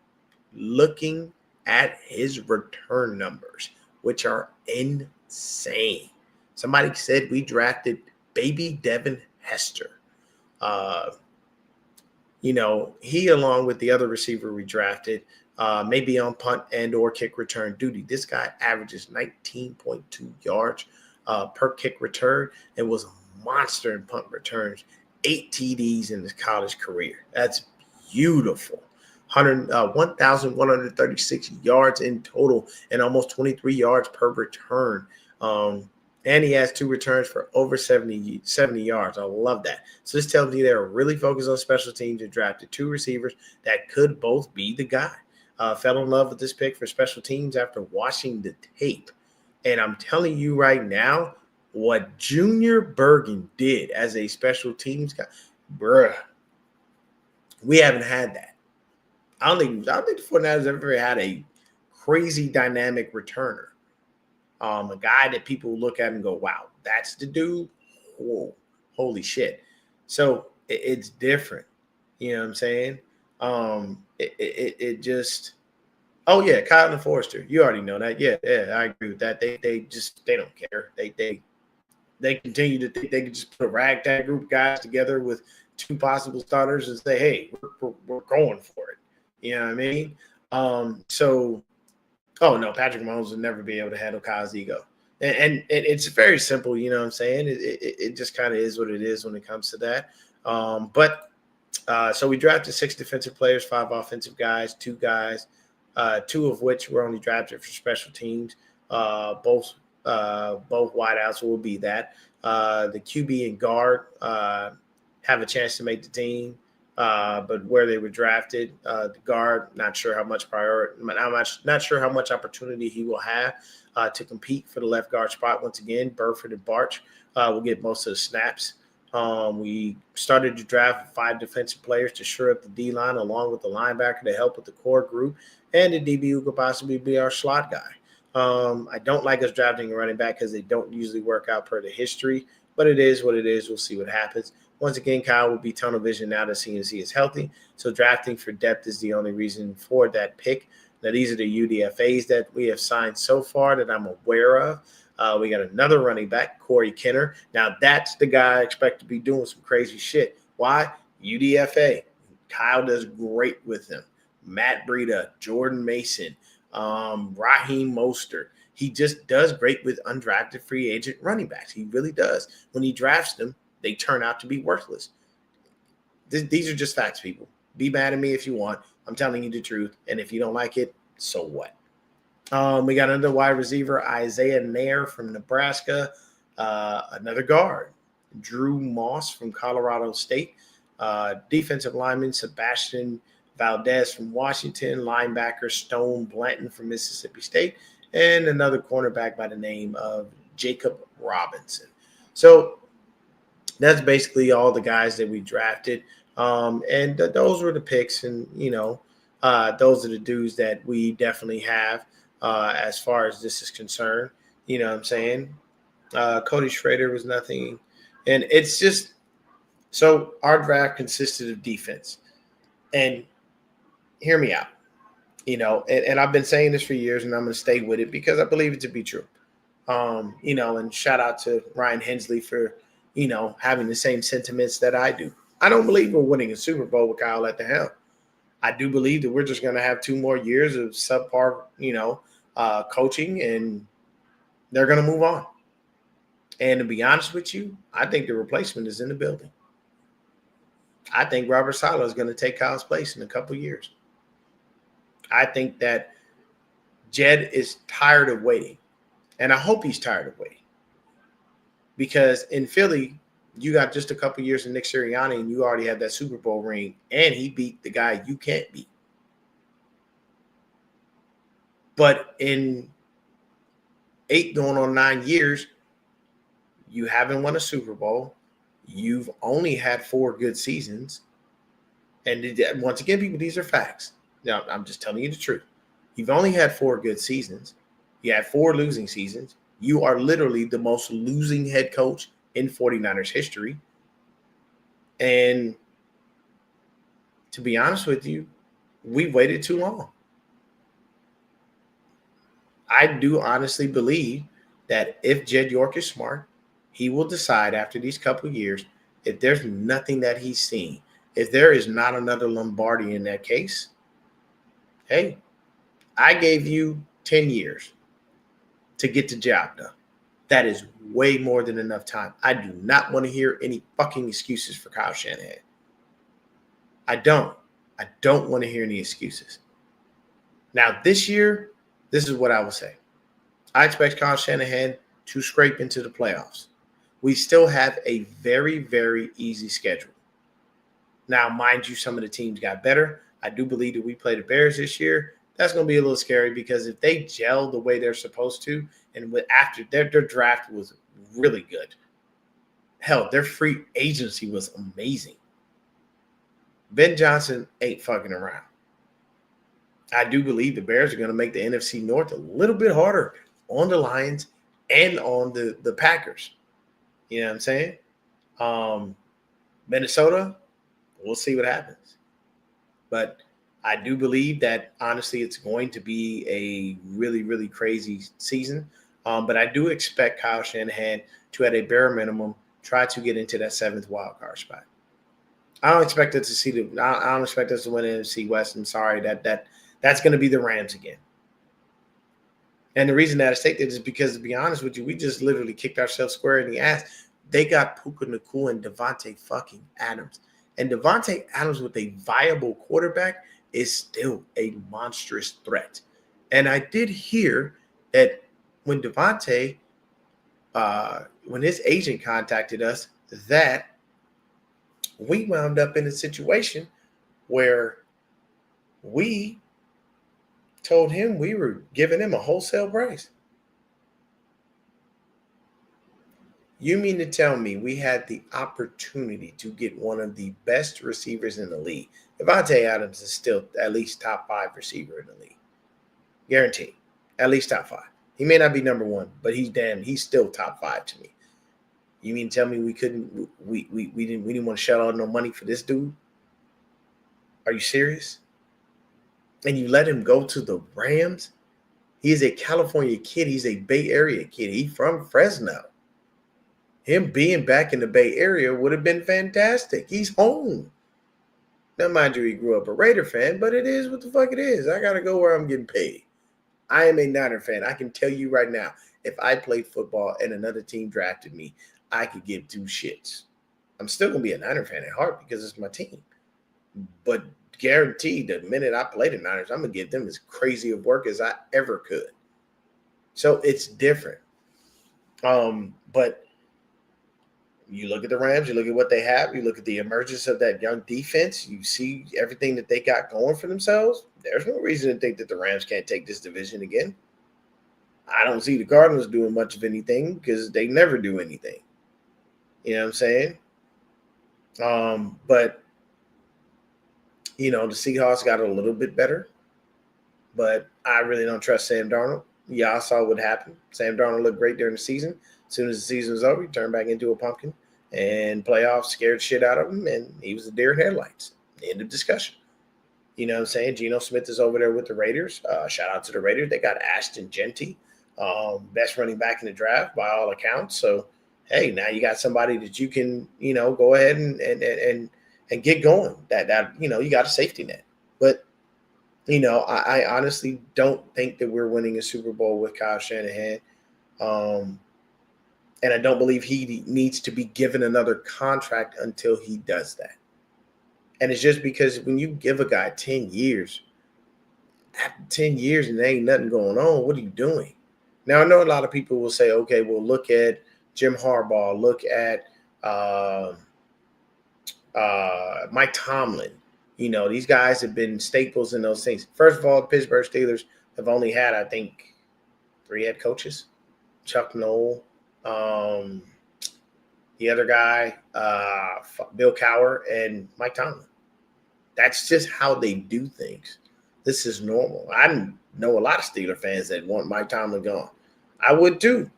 looking at his return numbers, which are insane. Somebody said we drafted baby Devin Hester. He, along with the other receiver we drafted, may be on punt and or kick return duty. This guy averages 19.2 yards per kick return and was a monster in punt returns. 8 TDs in his college career. That's beautiful. 1,136 yards in total and almost 23 yards per return. And he has 2 returns for over 70 yards. I love that. So this tells me they're really focused on special teams and drafted 2 receivers that could both be the guy. Fell in love with this pick for special teams after watching the tape. And I'm telling you right now, what Junior Bergen did as a special teams guy, bruh, we haven't had that. I don't think the 49ers ever had a crazy dynamic returner. A guy that people look at and go, wow, that's the dude. Whoa, holy shit. So it's different. You know what I'm saying? It just, oh yeah, Kylan Forrester. You already know that. Yeah, I agree with that. They don't care. They continue to think they can just put a ragtag group of guys together with 2 possible starters and say, hey, we're going for it. You know what I mean? Patrick Mahomes will never be able to handle Kyle's ego. And it's very simple, you know what I'm saying? It just kind of is what it is when it comes to that. So we drafted 6 defensive players, 5 offensive guys, 2 guys, 2 of which were only drafted for special teams. Both wideouts will be that. The QB and guard have a chance to make the team, but where they were drafted, the guard, not sure how much opportunity he will have to compete for the left guard spot. Once again, Burford and Barch will get most of the snaps. We started to draft 5 defensive players to shore up the D-line along with the linebacker to help with the core group and the DB who could possibly be our slot guy. I don't like us drafting a running back because they don't usually work out per the history, but it is what it is. We'll see what happens. Once again, Kyle will be tunnel vision now that CMC is healthy. So drafting for depth is the only reason for that pick. Now, these are the UDFAs that we have signed so far that I'm aware of. We got another running back, Corey Kenner. Now, that's the guy I expect to be doing some crazy shit. Why? UDFA. Kyle does great with him. Matt Breida, Jordan Mason, Raheem Mostert. He just does great with undrafted free agent running backs. He really does. When he drafts them, they turn out to be worthless. These are just facts, people. Be mad at me if you want. I'm telling you the truth. And if you don't like it, so what? We got another wide receiver, Isaiah Nair from Nebraska. Another guard, Drew Moss from Colorado State. Defensive lineman, Sebastian Valdez from Washington. Linebacker, Stone Blanton from Mississippi State. And another cornerback by the name of Jacob Robinson. So that's basically all the guys that we drafted. Those were the picks. And, those are the dudes that we definitely have as far as this is concerned. You know what I'm saying? Cody Schrader was nothing. And it's just – so our draft consisted of defense. And hear me out. And I've been saying this for years, and I'm going to stay with it because I believe it to be true. And shout out to Ryan Hensley for, having the same sentiments that I do. I don't believe we're winning a Super Bowl with Kyle at the helm. I do believe that we're just going to have 2 more years of subpar, coaching, and they're going to move on. And to be honest with you, I think the replacement is in the building. I think Robert Saleh is going to take Kyle's place in a couple of years. I think that Jed is tired of waiting. And I hope he's tired of waiting. Because in Philly, you got just a couple of years of Nick Sirianni, and you already have that Super Bowl ring, and he beat the guy you can't beat. But in 8 going on 9 years, you haven't won a Super Bowl. You've only had 4 good seasons. And once again, people, these are facts. Now, I'm just telling you the truth. You've only had 4 good seasons. You had 4 losing seasons. You are literally the most losing head coach in 49ers history. And to be honest with you, we've waited too long. I do honestly believe that if Jed York is smart, he will decide after these couple of years, if there's nothing that he's seen, if there is not another Lombardi in that case, hey, I gave you 10 years to get the job done. That is way more than enough time. I do not want to hear any fucking excuses for Kyle Shanahan. I don't want to hear any excuses. Now, this year, this is what I will say. I expect Kyle Shanahan to scrape into the playoffs. We still have a very, very easy schedule. Now, mind you, some of the teams got better. I do believe that we play the Bears this year. That's going to be a little scary because if they gel the way they're supposed to, and after their draft was really good. Hell, their free agency was amazing. Ben Johnson ain't fucking around. I do believe the Bears are going to make the NFC North a little bit harder on the Lions and on the Packers. You know what I'm saying? Minnesota, we'll see what happens. But I do believe that, honestly, it's going to be a really, really crazy season. But I do expect Kyle Shanahan to, at a bare minimum, try to get into that 7th wild card spot. I don't expect us to win the NFC West. I'm sorry, that's going to be the Rams again. And the reason that I state that is because, to be honest with you, we just literally kicked ourselves square in the ass. They got Puka Nacua and Devontae fucking Adams. And Devontae Adams with a viable quarterback is still a monstrous threat. And I did hear that when Devontae, when his agent contacted us, that we wound up in a situation where we told him we were giving him a wholesale price. You mean to tell me we had the opportunity to get one of the best receivers in the league? Devontae Adams is still at least top 5 receiver in the league. Guaranteed. At least top 5. He may not be number 1, but he's still top 5 to me. You mean to tell me we didn't want to shell out no money for this dude? Are you serious? And you let him go to the Rams? He is a California kid. He's a Bay Area kid. He's from Fresno. Him being back in the Bay Area would have been fantastic. He's home. Now, mind you, he grew up a Raider fan, but it is what the fuck it is. I got to go where I'm getting paid. I am a Niner fan. I can tell you right now, if I played football and another team drafted me, I could give 2 shits. I'm still going to be a Niner fan at heart because it's my team. But guaranteed, the minute I play the Niners, I'm going to give them as crazy of work as I ever could. So it's different. But you look at the Rams, you look at what they have, you look at the emergence of that young defense, you see everything that they got going for themselves. There's no reason to think that the Rams can't take this division again. I don't see the Cardinals doing much of anything because they never do anything. You know what I'm saying? But, the Seahawks got a little bit better, but I really don't trust Sam Darnold. Yeah, I saw what happened. Sam Darnold looked great during the season. As soon as the season was over, he turned back into a pumpkin, and playoffs scared shit out of him, and he was a deer in headlights. End of discussion. You know what I'm saying? Geno Smith is over there with the Raiders. Shout out to the Raiders. They got Ashton Genty, best running back in the draft by all accounts. So, hey, now you got somebody that you can, go ahead and and get going. That you got a safety net. But I honestly don't think that we're winning a Super Bowl with Kyle Shanahan. And I don't believe he needs to be given another contract until he does that. And it's just because when you give a guy 10 years, after 10 years and there ain't nothing going on, what are you doing? Now, I know a lot of people will say, okay, well, look at Jim Harbaugh, look at Mike Tomlin. These guys have been staples in those things. First of all, the Pittsburgh Steelers have only had, I think, 3 head coaches. Chuck Noll, the other guy, Bill Cowher, and Mike Tomlin. That's just how they do things. This is normal. I know a lot of Steeler fans that want Mike Tomlin gone. I would too.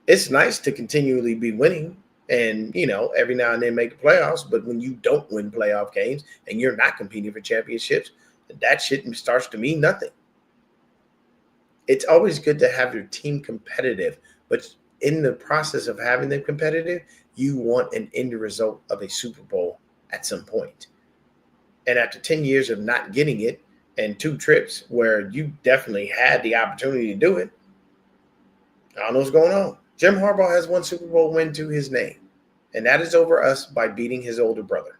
It's nice to continually be winning and, every now and then make the playoffs. But when you don't win playoff games and you're not competing for championships, that shit starts to mean nothing. It's always good to have your team competitive, but in the process of having them competitive, you want an end result of a Super Bowl at some point. And after 10 years of not getting it and 2 trips where you definitely had the opportunity to do it, I don't know what's going on. Jim Harbaugh has 1 Super Bowl win to his name, and that is over us by beating his older brother.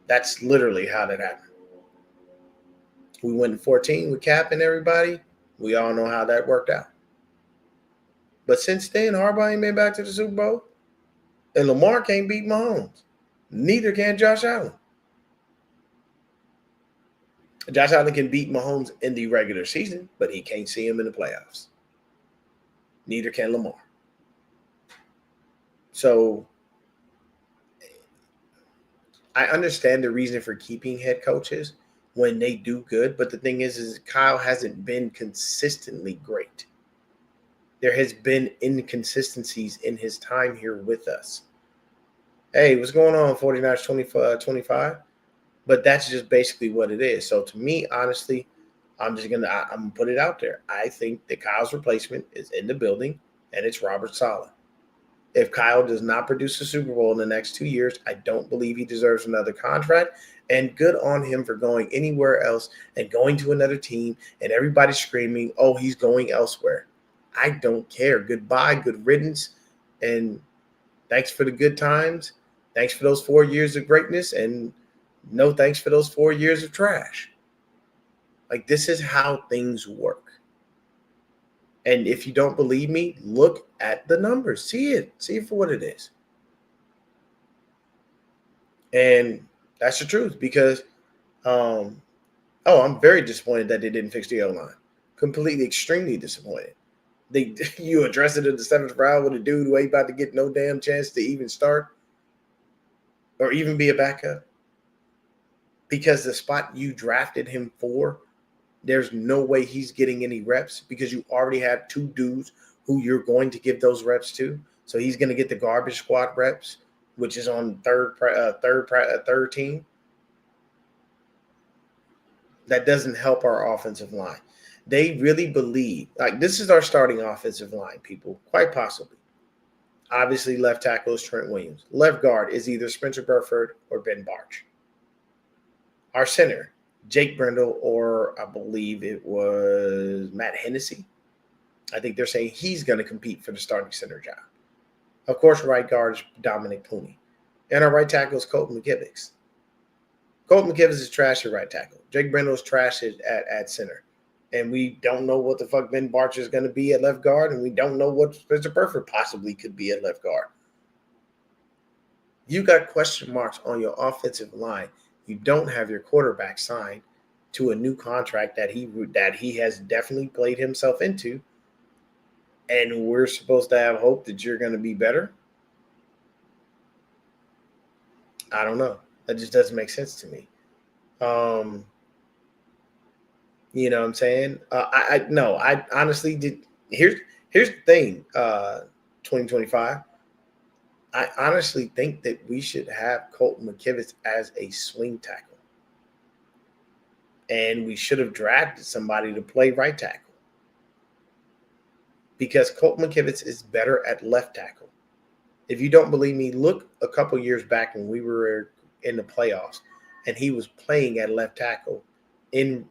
That's literally how that happened. We went in 14 with Cap and everybody. We all know how that worked out. But since then, Harbaugh ain't been back to the Super Bowl, and Lamar can't beat Mahomes. Neither can Josh Allen. Josh Allen can beat Mahomes in the regular season, but he can't see him in the playoffs. Neither can Lamar. So I understand the reason for keeping head coaches when they do good, but the thing is Kyle hasn't been consistently great. There has been inconsistencies in his time here with us. Hey, what's going on, 49ers 25? But that's just basically what it is. So to me, honestly, I'm gonna put it out there. I think that Kyle's replacement is in the building, and it's Robert Saleh. If Kyle does not produce a Super Bowl in the next 2 years, I don't believe he deserves another contract. And good on him for going anywhere else and going to another team, and everybody's screaming, "Oh, he's going elsewhere." I don't care. Goodbye, good riddance, and thanks for the good times. Thanks for those 4 years of greatness, and no thanks for those 4 years of trash. Like, this is how things work. And if you don't believe me, look at the numbers. See it for what it is. And that's the truth, because I'm very disappointed that they didn't fix the O-line. Completely, extremely disappointed. You address it in the 7th round with a dude who ain't about to get no damn chance to even start or even be a backup. Because the spot you drafted him for, there's no way he's getting any reps, because you already have 2 dudes who you're going to give those reps to. So he's going to get the garbage squad reps, which is on third team. That doesn't help our offensive line. They really believe, like, this is our starting offensive line, people, quite possibly. Obviously, left tackle is Trent Williams. Left guard is either Spencer Burford or Ben Bartch. Our center, Jake Brendel, or I believe it was Matt Hennessy. I think they're saying he's going to compete for the starting center job. Of course, right guard is Dominic Pooney. And our right tackle is Colton McKivitz. Colton McKivitz is trash at right tackle. Jake Brendel is trash at center. And we don't know what the fuck Ben Bartch is going to be at left guard, and we don't know what Spencer Burford possibly could be at left guard. You got question marks on your offensive line. You don't have your quarterback signed to a new contract that he has definitely played himself into, and we're supposed to have hope that you're going to be better. I don't know. That just doesn't make sense to me. You know what I'm saying? I honestly did. Here's the thing. 2025. I honestly think that we should have Colton McKivitz as a swing tackle, and we should have drafted somebody to play right tackle, because Colton McKivitz is better at left tackle. If you don't believe me, look a couple years back when we were in the playoffs, and he was playing at left tackle in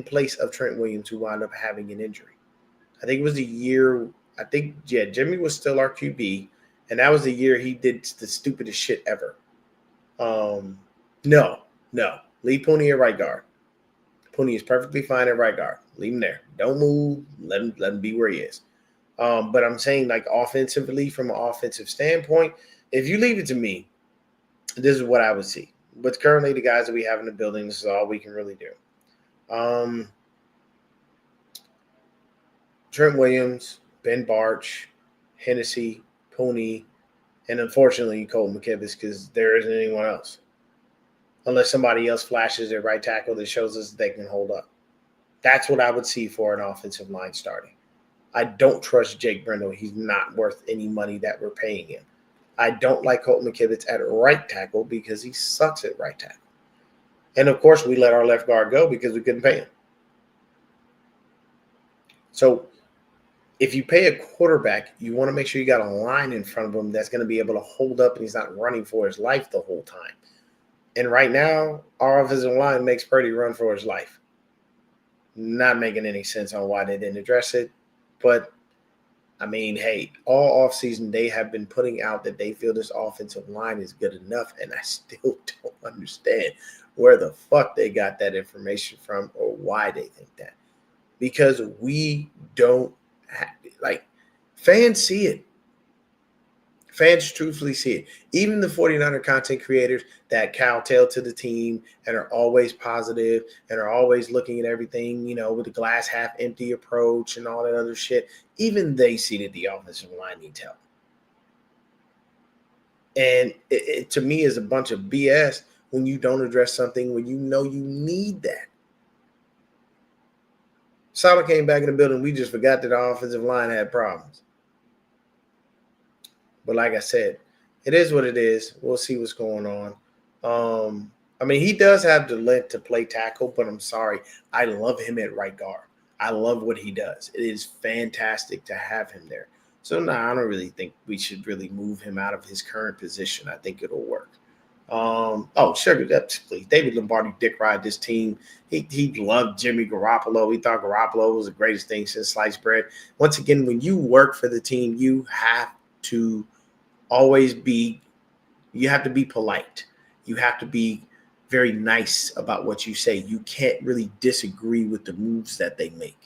place of Trent Williams, who wound up having an injury. I think it was the year. I think Jimmy was still our QB, and that was the year he did the stupidest shit ever. No, leave Pooney at right guard. Pooney is perfectly fine at right guard. Leave him there. Don't move. Let him be where he is. But I'm saying, like, offensively, from an offensive standpoint, if you leave it to me, this is what I would see. But currently, the guys that we have in the building, this is all we can really do. Trent Williams, Ben Bartch, Hennessy, Pooney, and unfortunately, Cole McKivitz, because there isn't anyone else. Unless somebody else flashes at right tackle that shows us they can hold up. That's what I would see for an offensive line starting. I don't trust Jake Brendel. He's not worth any money that we're paying him. I don't like Colton McKivitz at right tackle because he sucks at right tackle. And, of course, we let our left guard go because we couldn't pay him. So if you pay a quarterback, you want to make sure you got a line in front of him that's going to be able to hold up and he's not running for his life the whole time. And right now, our offensive line makes Purdy run for his life. Not making any sense on why they didn't address it. But, I mean, hey, all offseason they have been putting out that they feel this offensive line is good enough, and I still don't understand where the fuck they got that information from or why they think that. Because we don't have, like, fans see it. Fans truthfully see it. Even the 49er content creators that kowtow to the team and are always positive and are always looking at everything, you know, with the glass half empty approach and all that other shit, even they see that the offensive line needs help. And it to me is a bunch of BS when you don't address something when you know you need that. Saleh came back in the building. We just forgot that our offensive line had problems. But like I said, it is what it is. We'll see what's going on. I mean, he does have the length to play tackle, but I'm sorry. I love him at right guard. I love what he does. It is fantastic to have him there. So, no, I don't really think we should really move him out of his current position. I think it'll work. Please. David Lombardi dick ride this team. He loved Jimmy Garoppolo. He thought Garoppolo was the greatest thing since sliced bread. Once again, when you work for the team, you have to you have to be polite. You have to be very nice about what you say. You can't really disagree with the moves that they make.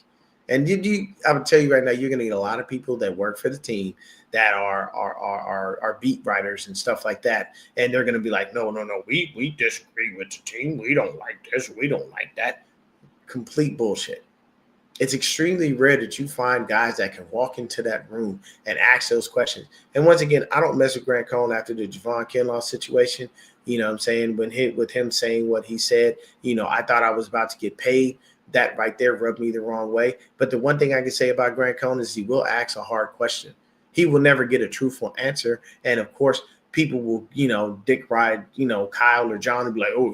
And I would tell you right now, you're going to get a lot of people that work for the team that are beat writers and stuff like that. And they're going to be like, no, we disagree with the team. We don't like this. We don't like that. Complete bullshit. It's extremely rare that you find guys that can walk into that room and ask those questions. And once again, I don't mess with Grant Cohn after the Javon Kinlaw situation. You know what I'm saying? With him saying what he said, you know, I thought I was about to get paid. That right there rubbed me the wrong way. But the one thing I can say about Grant Cohn is he will ask a hard question. He will never get a truthful answer. And, of course, people will, you know, dick ride, you know, Kyle or John and be like, oh,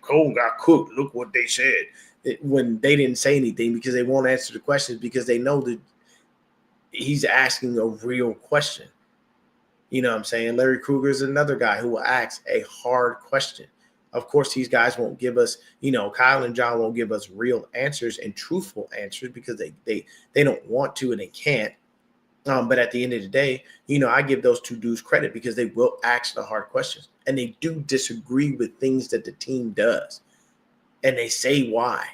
Cohn got cooked. Look what they said. When they didn't say anything because they won't answer the questions because they know that he's asking a real question. You know what I'm saying? Larry Krueger is another guy who will ask a hard question. Of course, these guys won't give us, you know, Kyle and John won't give us real answers and truthful answers because they don't want to and they can't. But at the end of the day, you know, I give those two dudes credit because they will ask the hard questions and they do disagree with things that the team does. And they say why.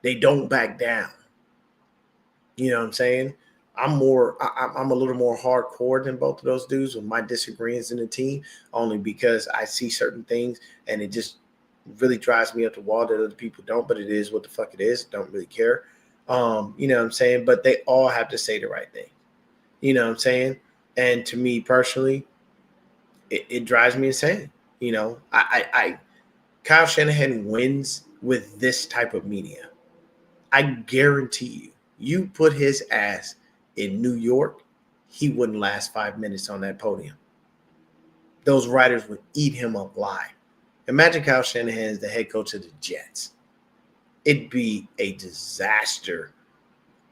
They don't back down. You know what I'm saying? I'm a little more hardcore than both of those dudes with my disagreements in the team, only because I see certain things and it just really drives me up the wall that other people don't, but it is what the fuck it is. Don't really care. You know what I'm saying? But they all have to say the right thing. You know what I'm saying? And to me personally, it drives me insane. You know, Kyle Shanahan wins with this type of media. I guarantee you put his ass in New York, he wouldn't last 5 minutes on that podium. Those writers would eat him alive. Imagine Kyle Shanahan is the head coach of the Jets. It'd be a disaster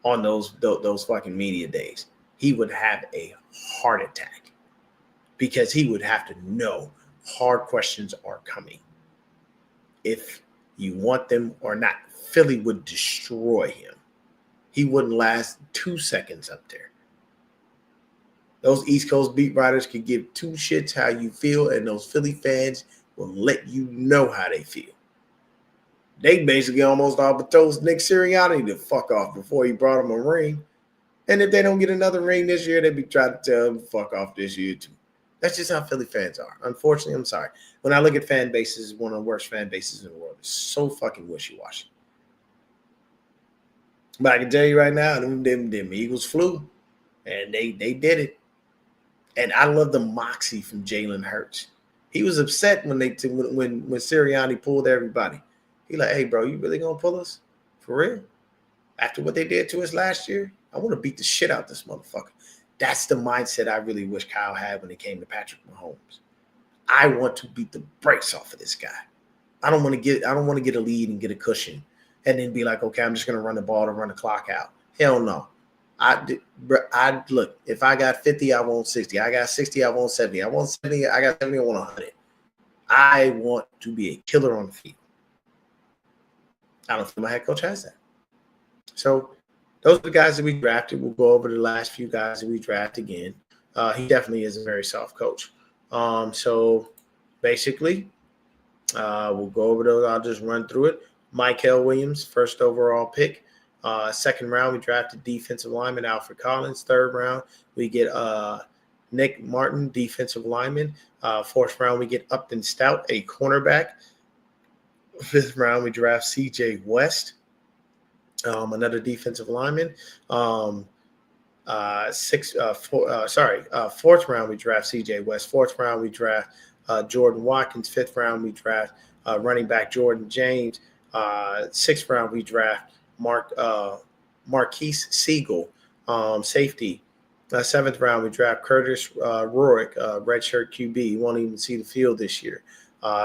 on those fucking media days. He would have a heart attack. because he would have to know hard questions are coming. If you want them or not, Philly would destroy him. He wouldn't last 2 seconds up there. Those East Coast beat writers could give two shits how you feel, and those Philly fans will let you know how they feel. They basically almost all but told Nick Sirianni to fuck off before he brought him a ring. And if they don't get another ring this year, they'd be trying to tell him fuck off this year too. That's just how Philly fans are. Unfortunately, I'm sorry. When I look at fan bases, one of the worst fan bases in the world. It's so fucking wishy-washy. But I can tell you right now, them Eagles flew, and they did it. And I love the moxie from Jalen Hurts. He was upset when Sirianni pulled everybody. He like, hey, bro, you really gonna pull us? For real? After what they did to us last year? I want to beat the shit out this motherfucker. That's the mindset I really wish Kyle had when it came to Patrick Mahomes. I want to beat the brakes off of this guy. I don't want to get a lead and get a cushion and then be like, okay, I'm just gonna run the ball to run the clock out. Hell no. I look, if I got 50, I want 60. I got 60, I want 70. I want 70, I got 70, I want 100. I want to be a killer on the field. I don't think my head coach has that. So those are the guys that we drafted. We'll go over the last few guys that we draft again. He definitely is a very soft coach. So basically, we'll go over those. I'll just run through it. Mykel Williams, first overall pick. Second round, we drafted defensive lineman Alfred Collins. Third round, we get Nick Martin, defensive lineman. Fourth round, we get Upton Stout, a cornerback. Fifth round, we draft C.J. West, another defensive lineman. Fourth round, we draft C.J. West. Fourth round, we draft Jordan Watkins. Fifth round, we draft running back Jordan James. Sixth round, we draft Marquise Siegel, safety. Seventh round, we draft Curtis Rorick, redshirt QB. He won't even see the field this year.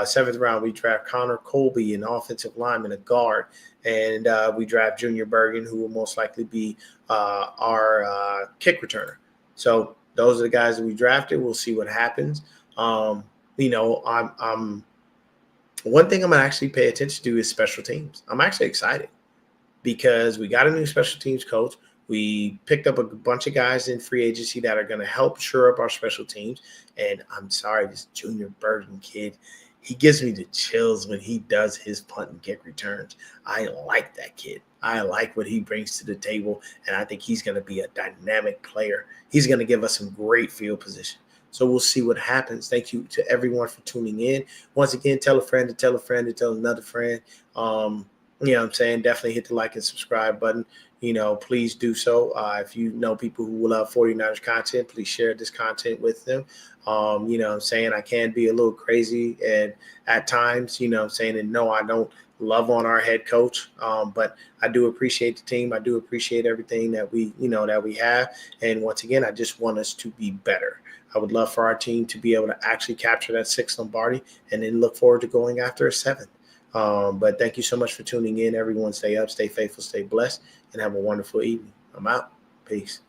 Seventh round, we draft Connor Colby, an offensive lineman, a guard. And we draft Junior Bergen, who will most likely be our kick returner. So those are the guys that we drafted. We'll see what happens. I'm one thing I'm going to actually pay attention to is special teams. I'm actually excited because we got a new special teams coach. We picked up a bunch of guys in free agency that are going to help shore up our special teams. And I'm sorry, this Junior Bergen kid, he gives me the chills when he does his punt and kick returns. I like that kid. I like what he brings to the table, and I think he's going to be a dynamic player. He's going to give us some great field position. So we'll see what happens. Thank you to everyone for tuning in. Once again, tell a friend to tell a friend to tell another friend. You know what I'm saying? Definitely hit the like and subscribe button. Please do so. If you know people who love 49ers content, please share this content with them. You know what I'm saying? I can be a little crazy and at times, you know what I'm saying? And no, I don't love on our head coach. But I do appreciate the team. I do appreciate everything that we have. And once again, I just want us to be better. I would love for our team to be able to actually capture that 6th Lombardi and then look forward to going after a 7th. But thank you so much for tuning in. Everyone stay up, stay faithful, stay blessed, and have a wonderful evening. I'm out. Peace.